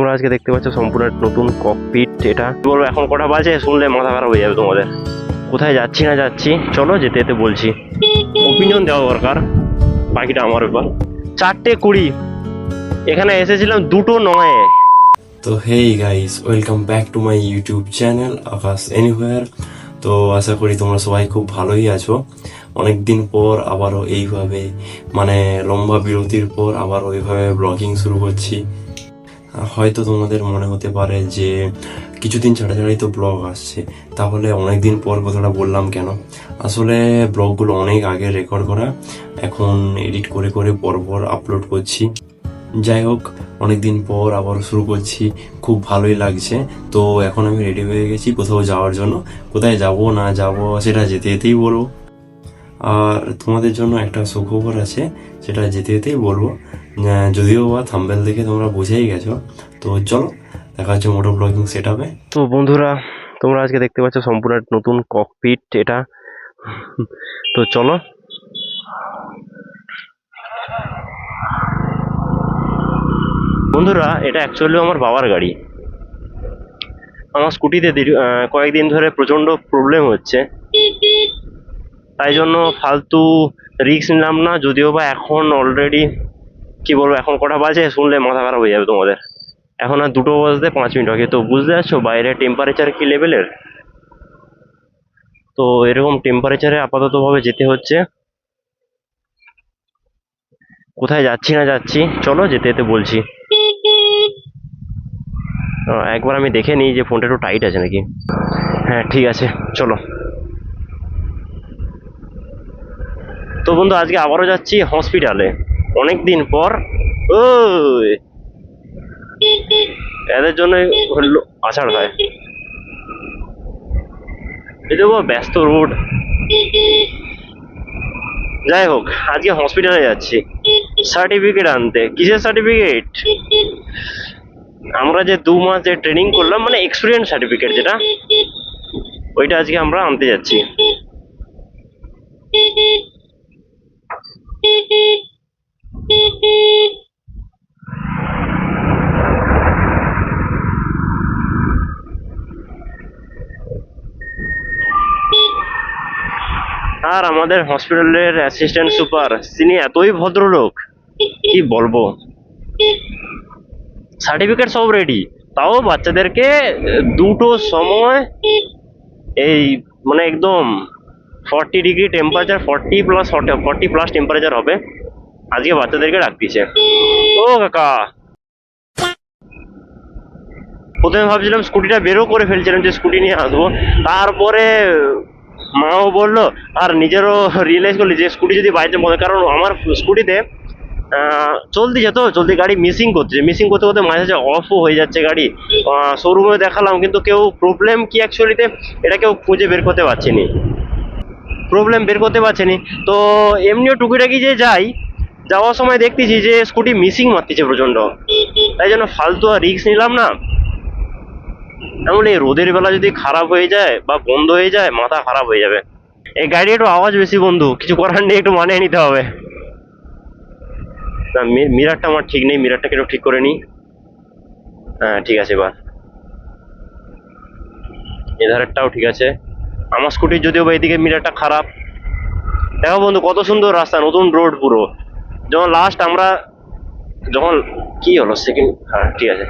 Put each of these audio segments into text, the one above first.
তোমরা আজকে দেখতে পাচ্ছ সম্পূর্ণ নতুন ককপিট। এটা বলবো এখন কটা বাজে শুনলে মাথা খারাপ হয়ে যাবে তোমাদের। কোথায় যাচ্ছি না যাচ্ছি চলো যেতে যেতে বলছি। ওপিনিয়ন দেওয়া দরকার, বাকিটা আমার ব্যাপার। 4:20 এখানে এসেছিলাম 2:09। তো hey guys, welcome back to my YouTube channel Akash anywhere. তো আশা করি তোমরা সবাই খুব ভালোই আছো। অনেকদিন পর আবারও এইভাবে লম্বা বিরতির পর আবার ওইভাবে ব্লগিং শুরু করছি। হয়তো তোমাদের মনে হতে পারে যে কিছুদিন ছাড়া ছাড়াই তো ব্লগ আসছে, তাহলে অনেকদিন পর কথাটা বললাম কেন। আসলে ব্লগগুলো অনেক আগে রেকর্ড করা, এখন এডিট করে করে পরপর আপলোড করছি। যাই হোক, অনেকদিন পর আবার শুরু করছি, খুব ভালোই লাগছে। তো এখন আমি রেডি হয়ে গেছি কোথাও যাওয়ার জন্য। কোথায় যাব না যাব সেটা যেতে যেতেই বলবো। আর তোমাদের জন্য একটা সুখবর আছে, সেটা যেতে যেতেই বলবো। যদিও বা থাম্বনেল দেখে তোমরা বুঝেই গেছো। তো চলো দেখা হচ্ছে মোটো ব্লগিং সেট আপে। তো বন্ধুরা, তোমরা আজকে দেখতে পাচ্ছ সম্পূর্ণ নতুন ককপিট এটা। তো চলো। বন্ধুরা, এটা অ্যাকচুয়ালি আমার বাবার গাড়ি। আমার স্কুটিতে কয়েকদিন ধরে প্রচন্ড প্রবলেম হচ্ছে, তাই জন্য ফালতু রিস্ক নিলাম না। যদিও বা এখন অলরেডি কি বলবো, এখন কটা বাজে শুনলে মাথা খারাপ হয়ে যাবে তোমাদের। এখন আর 2:05 বাকি। তো বুঝতে পারছো বাইরে টেম্পারেচার কি লেভেলের। তো এরকম টেম্পারেচারে আপাতত ভাবে যেতে হচ্ছে। কোথায় যাচ্ছি না যাচ্ছি চলো যেতে যেতে বলছি। একবার আমি দেখে নিই যে ফোনটা একটু টাইট আছে নাকি। হ্যাঁ ঠিক আছে, চলো। তো বন্ধু, আজকে আবারও যাচ্ছি হসপিটালে অনেক দিন পর। ওই এদের জন্য আষাঢ় হয়। এই দেখো ব্যস্ত রোড। যাই হোক, আজকে হসপিটালে যাচ্ছি সার্টিফিকেট আনতে। কিসের সার্টিফিকেট? আমরা যে 2 মাস যে ট্রেনিং করলাম, এক্সপিরিয়েন্স সার্টিফিকেট যেটা, ওইটা আজকে আমরা আনতে যাচ্ছি। আর আমাদের হসপিটালের অ্যাসিস্ট্যান্ট সুপার, তিনি এতই ভদ্রলোক কি বলবো। সার্টিফিকেট সব রেডি, তাও বাচ্চাদেরকে 2টোর সময় এই একদম 40 ডিগ্রি টেম্পারেচার, 40+ টেম্পারেচার হবে, আজকে বাচ্চাদেরকে রাখতেছে। ও কাকা, প্রথমে ভাবছিলাম স্কুটিটা বেরো করে ফেলছিলাম যে স্কুটি নিয়ে আসবো, তারপরে মাও বললো আর নিজেরও রিয়েলাইজ করলি যে স্কুটি যদি বাইতে বলে, কারণ আমার স্কুটিতে চলতি গাড়ি মিসিং করতে করতে মাঝে মাঝে অফও হয়ে যাচ্ছে গাড়ি। শোরুমে দেখালাম কিন্তু কেউ প্রবলেম কি অ্যাকচুয়ালিতে এটা কেউ খুঁজে বের করতে পারছেনি। তো এমনিও টুকিটাকি যে যাওয়ার সময় দেখতেছি যে স্কুটি মিসিং মারতেছে প্রচন্ড, তাই জন্য ফালতু আর রিস্ক নিলাম না। এমন এই রোদের বেলা যদি খারাপ হয়ে যায় বা বন্ধ হয়ে যায়, মাথা খারাপ হয়ে যাবে। এই গাড়ি একটু আওয়াজ বেশি বন্ধু, কিছু করার নেই, একটু মানিয়ে নিতে হবে। না, মিরারটা আমার ঠিক নেই, মিরারটাকে একটু ঠিক করে নিই। হ্যাঁ ঠিক আছে, এবার এধারেরটাও ঠিক আছে। আমার স্কুটির যদিও বা এদিকে মিরারটা খারাপ। দেখো বন্ধু, কত সুন্দর রাস্তা, নতুন রোড পুরো। যখন কি হলো সেকেন্ড, হ্যাঁ ঠিক আছে।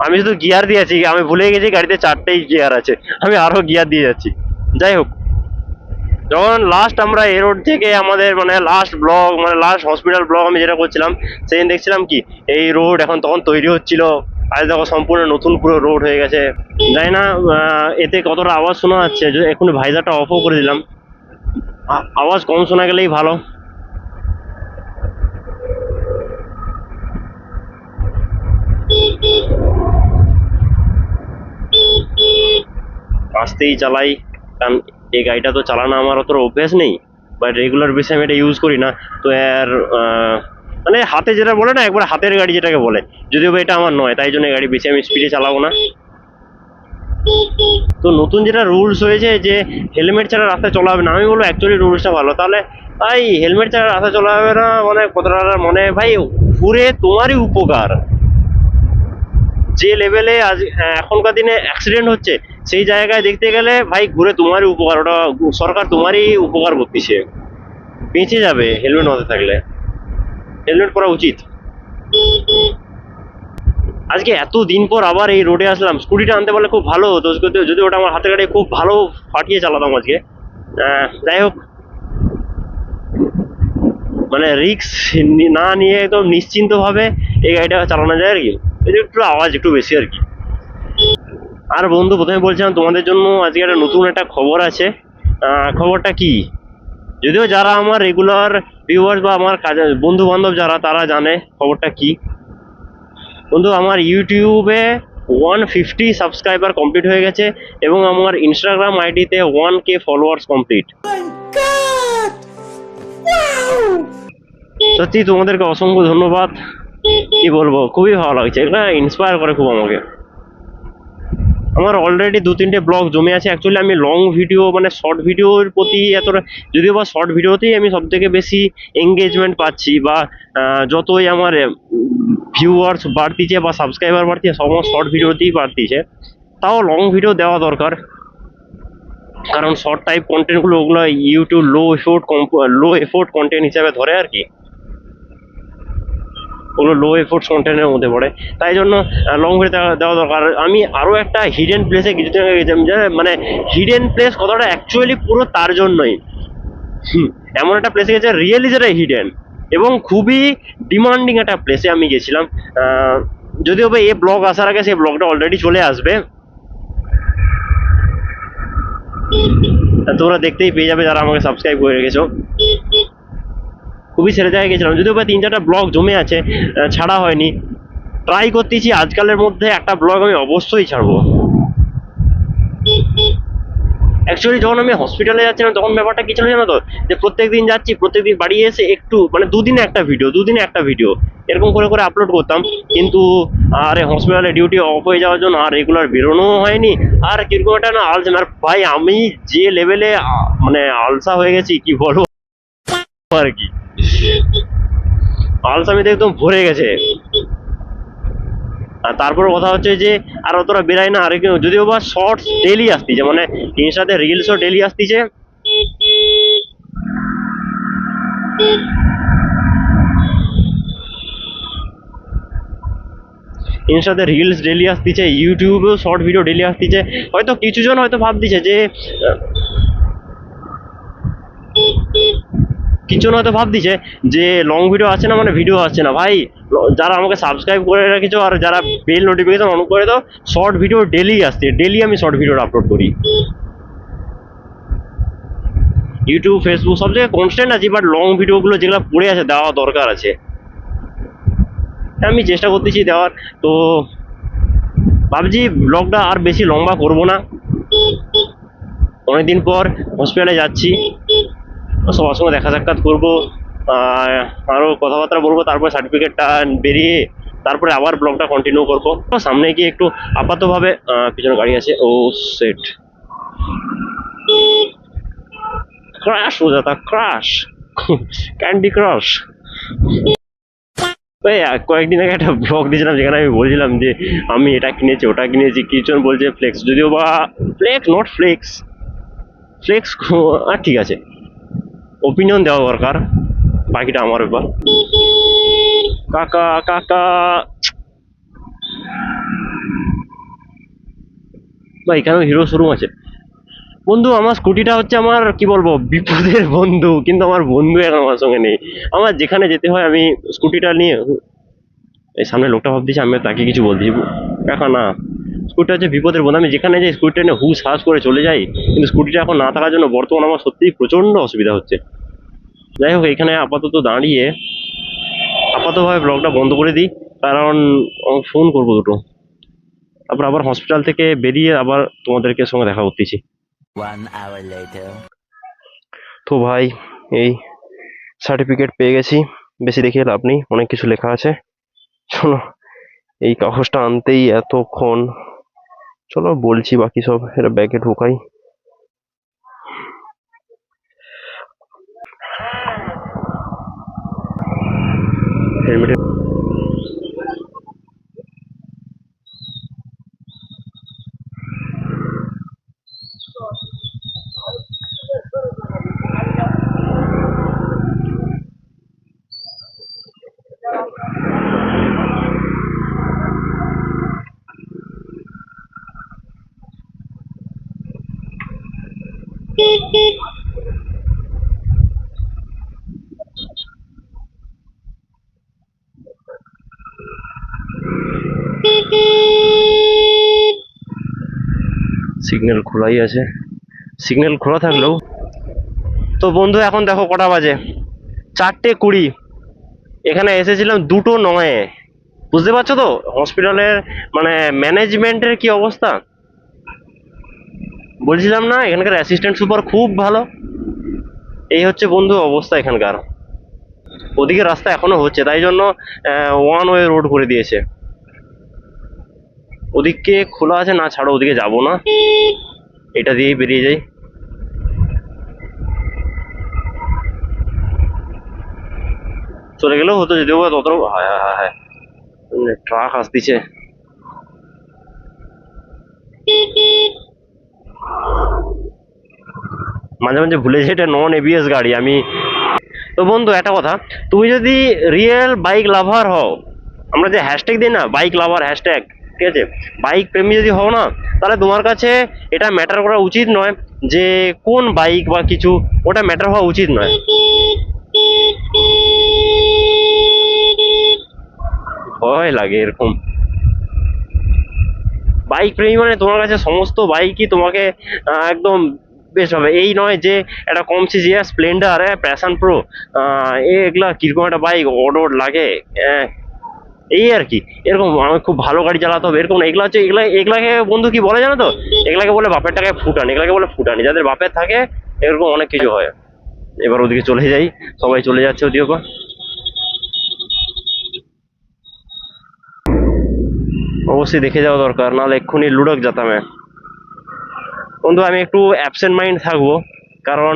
আমি শুধু গিয়ার দিয়েছি, আমি ভুলে গেছি গাড়িতে 4টেই গিয়ার আছে, আমি আরো গিয়ার দিয়ে যাচ্ছি। যাই হোক, যখন লাস্ট আমরা এই রোড থেকে আমাদের লাস্ট হসপিটাল ব্লগ আমি যেটা করছিলাম, সেদিন দেখছিলাম কি এই রোড তখন তৈরি হচ্ছিল। আজ দেখো সম্পূর্ণ নতুন পুরো রোড হয়ে গেছে। জানি না এতে কতটা আওয়াজ শোনা যাচ্ছে। এখন ভাইজারটা অফও করে দিলাম, আওয়াজ কম শোনা গেলেই ভালো। আস্তেই চালাই, কারণ এই গাড়িটা তো চালানো আমার অত অভ্যেস নেই, বাট রেগুলার বেসে আমি এটা ইউজ করি না। তো আর হাতে যেটা বলে না, একবার হাতের গাড়ি যেটাকে বলে, যদিও বা এটা আমার নয়, তাই জন্য গাড়ি বেশি আমি স্পিডে চালাবো না। তো নতুন যেটা রুলস হয়েছে যে হেলমেট ছাড়া রাস্তায় চলা হবে না, আমি বলবো অ্যাকচুয়ালি রুলসটা ভালো। তাহলে ভাই হেলমেট ছাড়া রাস্তায় চলা হবে না, কতটা ভাই ঘুরে তোমারই উপকার। যে লেভেলে আজ এখনকার দিনে অ্যাক্সিডেন্ট হচ্ছে, সেই জায়গায় দেখতে গেলে ভাই ঘুরে তোমারই উপকার, ওটা সরকার তোমারই উপকার করতেছে, বেঁচে যাবে হেলমেট মাথায় থাকলে। হেলমেট পরা উচিত। আজকে এত দিন পর আবার এই রোডে আসলাম, স্কুটিটা আনতে পারলে খুব ভালো হতো, যদি ওটা আমার হাতে গাড়ি খুব ভালো ফাটিয়ে চালাতাম আজকে। যাই হোক, মানে রিক্স না নিয়ে একদম নিশ্চিন্ত ভাবে এই গাড়িটা চালানো যায় আর কি। এই যে একটু আওয়াজ একটু বেশি আর কি। আর বন্ধু, প্রথমে বলছিলাম তোমাদের জন্য আজকে একটা নতুন একটা খবর আছে। খবরটা কি, যদিও যারা আমার রেগুলার ভিউয়ার্স বা আমার বন্ধু বান্ধব যারা, তারা জানে খবরটা কি। বন্ধু, আমার ইউটিউবে 150 সাবস্ক্রাইবার কমপ্লিট হয়ে গেছে এবং আমার ইনস্টাগ্রাম আইডিতে 1K ফলোয়ার্স কমপ্লিট। সত্যি তোমাদেরকে অসংখ্য ধন্যবাদ। কি বলবো, খুবই ভালো লাগছে, এটা ইন্সপায়ার করে খুব আমাকে। আমার অলরেডি 2-3টে ব্লগ জমে আছে। অ্যাকচুয়ালি আমি লং ভিডিও মানে শর্ট ভিডিওর প্রতি এতটা, যদিও বা শর্ট ভিডিওতেই আমি সব থেকে বেশি এঙ্গেজমেন্ট পাচ্ছি, বা যতই আমার ভিউয়ার্স বাড়তিছে বা সাবস্ক্রাইবার বাড়তিছে, সব আমার শর্ট ভিডিওতেই বাড়তিছে। তাও লং ভিডিও দেওয়া দরকার, কারণ শর্ট টাইপ কন্টেন্টগুলো ওগুলো ইউটিউব লো এফোর্ট কন্টেন্ট হিসাবে ধরে আর কি, ওগুলো লো এফোর্টস কন্টেন্টের মধ্যে পড়ে। তাই জন্য লং ভিডিও দেওয়া দরকার। আমি আরও একটা হিডেন প্লেসে কিছুদিন আগে গেছিলাম, মানে হিডেন প্লেস কথাটা অ্যাকচুয়ালি পুরো তার জন্যই। এমন একটা প্লেসে গেছে রিয়েলি যেটা হিডেন এবং খুবই ডিমান্ডিং একটা প্লেসে আমি গেছিলাম। যদিও বা এই ব্লগ আসার আগে সেই ব্লগটা অলরেডি চলে আসবে, তোমরা দেখতেই পেয়ে যাবে যারা আমাকে সাবস্ক্রাইব করে রেখেছো। খুবই ছেড়ে জায়গায় গেছিলাম, যদিও বা 3-4টা ব্লগ জমে আছে, ছাড়া হয়নি। ট্রাই করতেছি আজকালের মধ্যে একটা ব্লগ আমি অবশ্যই ছাড়বো। অ্যাকচুয়ালি যখন আমি হসপিটালে যাচ্ছিলাম তখন ব্যাপারটা কি ছিল জানো তো, যে প্রত্যেকদিন যাচ্ছি, প্রত্যেকদিন বাড়ি এসে একটু মানে দুদিনে একটা ভিডিও এরকম করে করে আপলোড করতাম। কিন্তু আর হসপিটালে ডিউটি অফ হয়ে যাওয়ার জন্য আর রেগুলার বেরোনো হয়নি। আর কিরকম একটা না আর ভাই আমি যে লেভেলে মানে আলসা হয়ে গেছি কি বলবো আর কি, আলসামিতে একদম ভরে গেছে। আর তারপর কথা হচ্ছে যে আর অতটা বেরাই না, আর যদিও বা শর্টস ডেলি আসতিছে, মানে ইনস্টাতে রিলসও ডেলি আসতিছে। ইনস্টাতে রিলস ডেলি আসতিছে, ইউটিউবেও শর্ট ভিডিও ডেলি আসতিছে। হয়তো কিছুজন হয়তো ভাবতিছে যে লং ভিডিও আসছে না মানে ভিডিও আসছে না। ভাই, যারা আমাকে সাবস্ক্রাইব করে রেখেছো আর যারা বেল নোটিফিকেশন অন করে দাও, শর্ট ভিডিও ডেলি আসছে, ডেলি আমি শর্ট ভিডিও আপলোড করি। ইউটিউব, ফেসবুক সব জায়গায় কনস্ট্যান্ট আছি, বাট লং ভিডিওগুলো যেগুলো পড়ে আছে দেওয়া দরকার আছে, আমি চেষ্টা করতেছি দেওয়ার। তো ভাবছি ব্লগটা আর বেশি লম্বা করব না, অনেকদিন পর হসপিটালে যাচ্ছি, সবার সঙ্গে দেখা সাক্ষাৎ করবো, আরও কথাবার্তা বলবো, তারপরে সার্টিফিকেটটা বেরিয়ে তারপরে আবার ব্লগটা কন্টিনিউ করবো। তো সামনে গিয়ে একটু আপাতভাবে পিছনে গাড়ি আছে, ও সেট ক্রাশ হয়ে যাতা, ক্রাশ ক্যান্ডি ক্রাশ। কয়েকদিন আগে একটা ব্লগ দিয়েছিলাম যেখানে আমি বলছিলাম যে আমি এটা কিনেছি ওটা কিনেছি, কিছুজন বলছে ফ্লেক্স, যদিও বা ফ্লেক্স নট ফ্লেক্স, ফ্লেক্স ঠিক আছে, ওপিনিয়ন দেওয়া দরকার, বাকিটা আমার ব্যাপার। কাকা কাকা বা এখানেও হিরো শোরুম আছে। বন্ধু, আমার স্কুটিটা হচ্ছে আমার কি বলবো বিপদের বন্ধু, কিন্তু আমার বন্ধু এখন আমার সঙ্গে নেই। আমার যেখানে যেতে হয় আমি স্কুটিটা নিয়ে, এই সামনে লোকটা ভাবতেছি আমি তাকে কিছু বলছি, কাকা না, স্কুটিটা হচ্ছে বিপদের বন্ধু। আমি যেখানে যাই স্কুটিটা নিয়ে হুস হাস করে চলে যাই, কিন্তু স্কুটিটা এখন না থাকার জন্য বর্তমান আমার সত্যিই প্রচন্ড অসুবিধা হচ্ছে। যাই হোক, এখানে আপাতত দাঁড়িয়ে আপাততভাবে ব্লগটা বন্ধ করে দিই, কারণ ফোন করবো দুটো, তারপর আবার হসপিটাল থেকে বেরিয়ে আবার তোমাদেরকে সঙ্গে দেখা করতেছি। 1 hour later. তো ভাই, এই সার্টিফিকেট পেয়ে গেছি, বেশি দেখিয়ে লাভ নেই, অনেক কিছু লেখা আছে। শোনো, এই কাগজটা আনতেই এতক্ষণ, চলো বলছি বাকি সব। এটা ব্যাগে ঢোকাই। হেলমেটে সিগন্যাল খোলাই আছে, সিগন্যাল খোলা থাকলেও তো বন্ধু এখন দেখো কটা বাজে, 4:20। এখানে এসেছিলাম 2:09। বুঝতে পারছো তো হসপিটালের মানে ম্যানেজমেন্টের কি অবস্থা। বলছিলাম না এখানকার অ্যাসিস্ট্যান্ট সুপার খুব ভালো। এই হচ্ছে বন্ধু অবস্থা এখানকার। ওদিকে রাস্তা এখনো হচ্ছে, তাই জন্য ওয়ান ওয়ে রোড করে দিয়েছে। ওদিকে খোলা আছে না, ছাড়ো ওদিকে যাবো না, এটা দিয়েই বেরিয়ে যাই। চলে গেলেও হতো যদিও বা তত। হায় হায় হায়, ট্রাক আসতেছে। মাঝে মাঝে ভুলে যাই এটা নন এবিএস গাড়ি আমি। তো বন্ধু একটা কথা, তুমি যদি রিয়েল বাইক লাভার হও, আমরা যে হ্যাশট্যাগ দিই না বাইক লাভার হ্যাশট্যাগ, ঠিক আছে, বাইক প্রেমী যদি হও না, তাহলে তোমার কাছে এটা ম্যাটার করা উচিত নয় যে কোন বাইক বা কিছু, ওটা ম্যাটার হওয়া উচিত নয়। ভয় লাগে এরকম। বাইক প্রেমী মানে তোমার কাছে সমস্ত বাইকই তোমাকে একদম বেশ হবে। এই নয় যে একটা কম সিসি স্প্লেন্ডার, প্যাশন প্রো, এগুলা কিরকম একটা বাইক অড লাগে, এই আর কি। এরকম আমি খুব ভালো গাড়ি চালাতে হবে এরকম না। এগুলা হচ্ছে এগুলাকে বন্ধু কি বলে জানো তো, এগুলাকে বলে বাপের টাকায় ফুটানি, এগুলাকে বলে ফুটানি। যাদের বাপের থাকে এরকম অনেক কিছু হয়। এবার ওদিকে চলে যাই, সবাই চলে যাচ্ছে ওদিকে। অবশ্যই দেখে যাওয়া দরকার, নাহলে এক্ষুনি লুডক যেতাম। বন্ধু আমি একটু অ্যাবসেন্ট মাইন্ড থাকবো, কারণ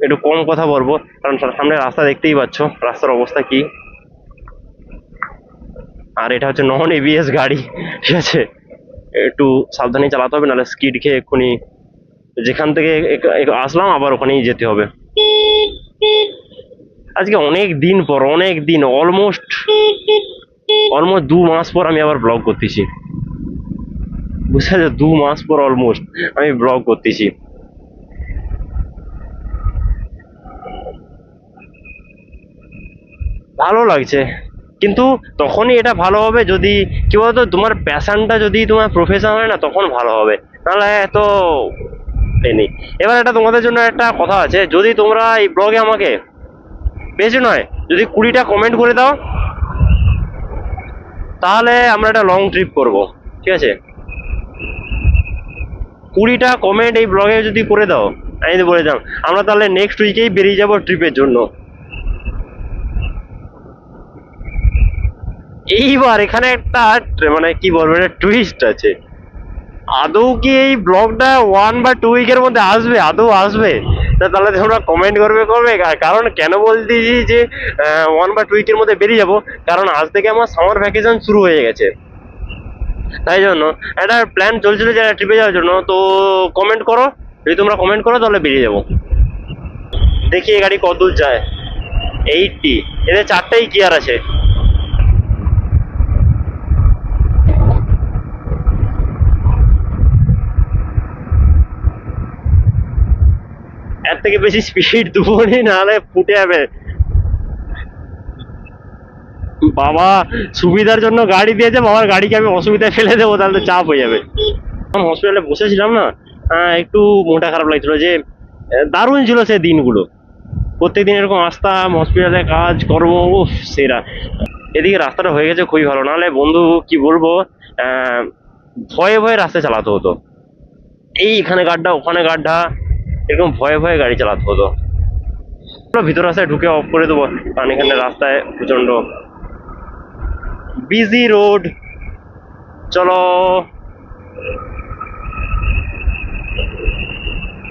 একটু কম কথা বলবো, কারণ সামনে রাস্তা দেখতেই পাচ্ছ রাস্তার অবস্থা কি। আর এটা হচ্ছে নন এবিএস গাড়ি, ঠিক আছে, একটু সাবধানে চালাতে হবে, নাহলে স্কিড খেয়ে এক্ষুনি যেখান থেকে আসলাম আবার ওখানেই যেতে হবে। আজকে অনেক দিন পর, অনেক দিন, অলমোস্ট 2 মাস পর আমি আবার ব্লগ করতেছি। বুঝতে পারছো, 2 মাস পর অলমোস্ট আমি ব্লগ করতেছি। ভালো লাগছে, কিন্তু তখনই এটা ভালো হবে যদি কি বলতো তোমার প্যাশনটা যদি তোমার প্রফেশন হয় না, তখন ভালো হবে, নাহলে তো নেই। এবার এটা তোমাদের জন্য একটা কথা আছে, যদি তোমরা এই ব্লগে আমাকে বেশি নয় যদি 20টা কমেন্ট করে দাও, তাহলে আমরা একটা লং ট্রিপ করব, ঠিক আছে। 20টা কমেন্ট এই ব্লগে যদি করে দাও, আমি যদি বলে যাও, আমরা তাহলে নেক্সট উইকেই বেরিয়ে যাব ট্রিপের জন্য। এইবার এখানে একটা মানে কি বলবো, একটা টুইস্ট আছে। আদৌ কি এই ব্লগটা 1 বা 2 উইকের মধ্যে আসবে, আদৌ আসবে? তাহলে তোমরা কমেন্ট করবে। কারণ কেন বলতেছি যে 1 বা 2 উইকের মধ্যে বেরিয়ে যাব, কারণ আজ থেকে আমার সামার ভ্যাকেশন শুরু হয়ে গেছে। তাই জন্য একটা প্ল্যান চলছিল যে ট্রিপে যাওয়ার জন্য। তো কমেন্ট করো, যদি তোমরা কমেন্ট করো তাহলে বেরিয়ে যাবো। দেখি এই গাড়ি কত দূর যায়। 80, এদের 4টাই গিয়ার আছে। এর থেকে বেশি স্পিড দেবো নি, নাহলে ফুটে যাবে। বাবা সুবিধার জন্য গাড়ি দিয়েছে, বাবার গাড়িকে আমি অসুবিধায় ফেলে দেবো, তাহলে চাপ হয়ে যাবে। আমি হসপিটালে বসেছিলাম না, একটু মনটা খারাপ লাগছিল যে দারুণ ছিল সে দিনগুলো। প্রত্যেকদিন এরকম আসতাম হসপিটালে, কাজ কর্ম, উফ সেরা। এদিকে রাস্তাটা হয়ে গেছে খুবই ভালো, নাহলে বন্ধু কি বলবো, ভয়ে ভয়ে রাস্তা চালাতে হতো। এইখানে গাড্ডা ওখানে গাড্ডা, এরকম ভয়ে ভয়ে গাড়ি চালাতে হতো। ভিতর রাস্তায় ঢুকে অফ করে দেবো, কারণ এখানে রাস্তায় প্রচন্ড বিজি রোড। চলো,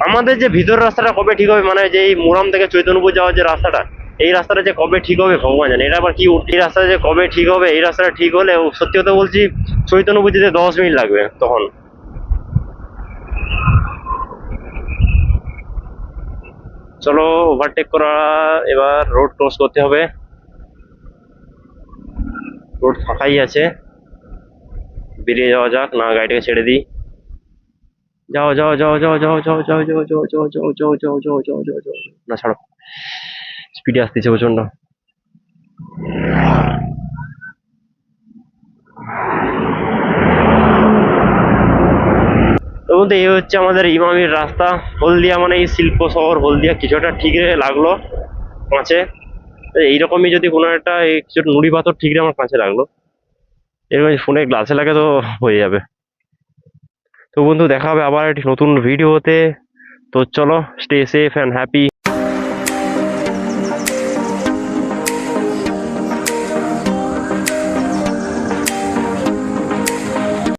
আমাদের যে ভিতর রাস্তাটা কবে ঠিক হবে, মানে যে এই মোরাম থেকে চৈতন্যপুর যাওয়ার যে রাস্তাটা, এই রাস্তাটা যে কবে ঠিক হবে ভগবান জানে। এটা আবার কি, এই রাস্তাটা যে কবে ঠিক হবে, এই রাস্তাটা ঠিক হলে সত্যি কথা বলছি চৈতন্যপুর যেতে 10 মিনিট লাগবে তখন। চলো ওভারটেক করা, এবার রোড ক্রস করতে হবে। রোড ফাঁকাই আছে, বেরিয়ে যাওয়া যাক, না গাড়িটাকে ছেড়ে দিই। যাও যাও যাও যাও যাও যাও যাও যাও যাও যাও যাও যাও যাও যাও যাও যাও যাও, না ছাড়ো, স্পিডে আসতেছে প্রচন্ড। বন্ধু এই হচ্ছে আমাদের ইমামির রাস্তা। হলদিয়া মানে এই শিল্প শহর হলদিয়া, কিছুটা ঠিক লাগলো কাছে। এইরকমই যদি কোনো একটা এই কিছু নুড়ি পাথর ঠিক আমার কাছে লাগলো, এরকম ফোনে গ্লাসে লাগে তো হয়ে যাবে। তো বন্ধু দেখা হবে আবার একটি নতুন ভিডিওতে। তো চলো, স্টে সেফ অ্যান্ড হ্যাপি।